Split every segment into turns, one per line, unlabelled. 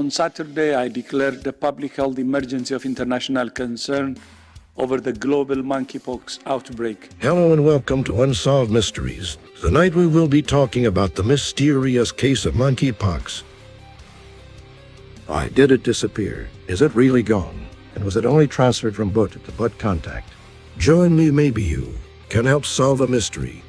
on Saturday, I declared a public health emergency of international concern over the global monkeypox outbreak.
Hello and welcome to Unsolved Mysteries. Tonight we will be talking about the mysterious case of monkeypox. Why did it disappear? Is it really gone? And was it only transferred from butt to butt contact? Join me, maybe you can help solve a mystery.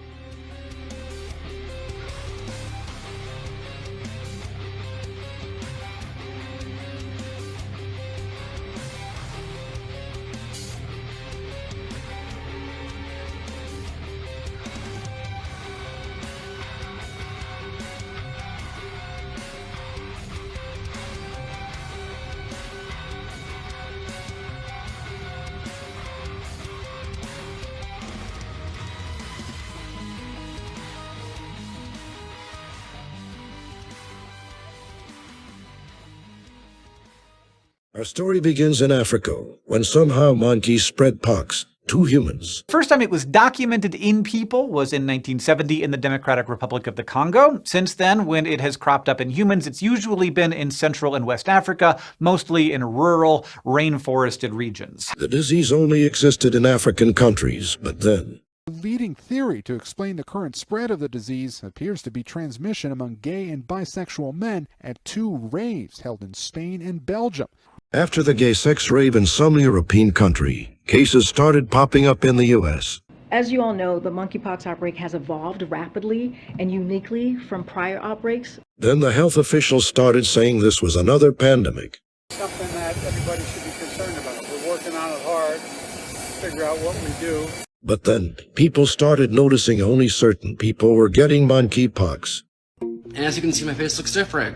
Our story begins in Africa, when somehow monkeys spread pox to humans.
First time it was documented in people was in 1970 in the Democratic Republic of the Congo. Since then, when it has cropped up in humans, it's usually been in Central and West Africa, mostly in rural, rainforested regions.
The disease only existed in African countries, but then
The leading theory to explain the current spread of the disease appears to be transmission among gay and bisexual men at 2 raves held in Spain and Belgium.
after the gay sex rave in some European country, cases started popping up in the U.S.
As you all know, the monkeypox outbreak has evolved rapidly and uniquely from prior outbreaks.
Then the health officials started saying this was another pandemic.
Something that everybody should be concerned about. We're working on it hard, figure out what we do.
But then, people started noticing only certain people were getting monkeypox.
And as you can see, my face looks different.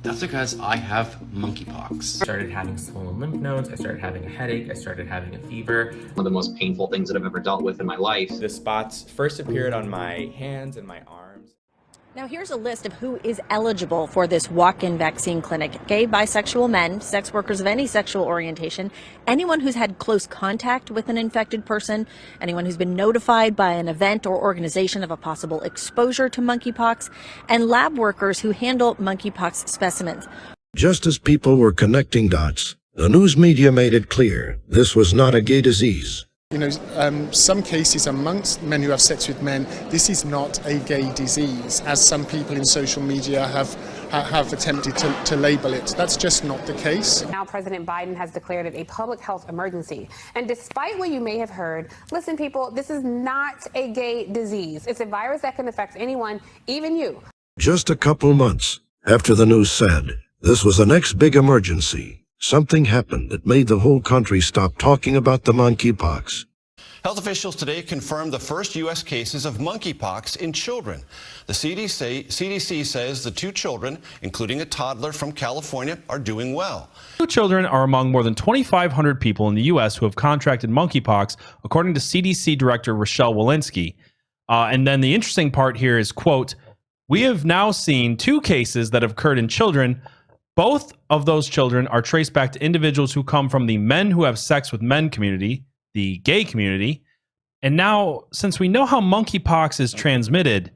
That's because I have monkeypox.
I started having swollen lymph nodes, I started having a headache, I started having a fever.
One of the most painful things that I've ever dealt with in my life.
The spots first appeared on my hands and my arms.
Now here's a list of who is eligible for this walk-in vaccine clinic. Gay, bisexual men, sex workers of any sexual orientation, anyone who's had close contact with an infected person, anyone who's been notified by an event or organization of a possible exposure to monkeypox, and lab workers who handle monkeypox specimens.
Just as people were connecting dots, the news media made it clear this was not a gay disease.
You know, some cases amongst men who have sex with men, this is not a gay disease, as some people in social media have attempted to label it. That's just not the case.
Now President Biden has declared it a public health emergency. And despite what you may have heard, listen people, this is not a gay disease. It's a virus that can affect anyone, even you.
Just a couple months after the news said this was the next big emergency, something happened that made the whole country stop talking about the monkeypox.
Health officials today confirmed the first U.S. cases of monkeypox in children. The CDC says the 2 children, including a toddler from California, are doing well.
2 children are among more than 2,500 people in the U.S. who have contracted monkeypox, according to CDC Director Rochelle Walensky. And then the interesting part here is, quote, "We have now seen 2 cases that have occurred in children. Both of those children are traced back to individuals who come from the men who have sex with men community, the gay community. And now, since we know how monkeypox is transmitted,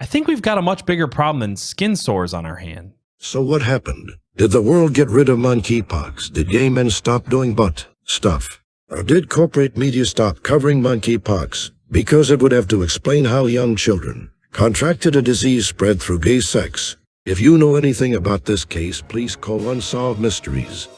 I think we've got a much bigger problem than skin sores on our hand."
So what happened? Did the world get rid of monkeypox? Did gay men stop doing butt stuff? Or did corporate media stop covering monkeypox because it would have to explain how young children contracted a disease spread through gay sex? If you know anything about this case, please call Unsolved Mysteries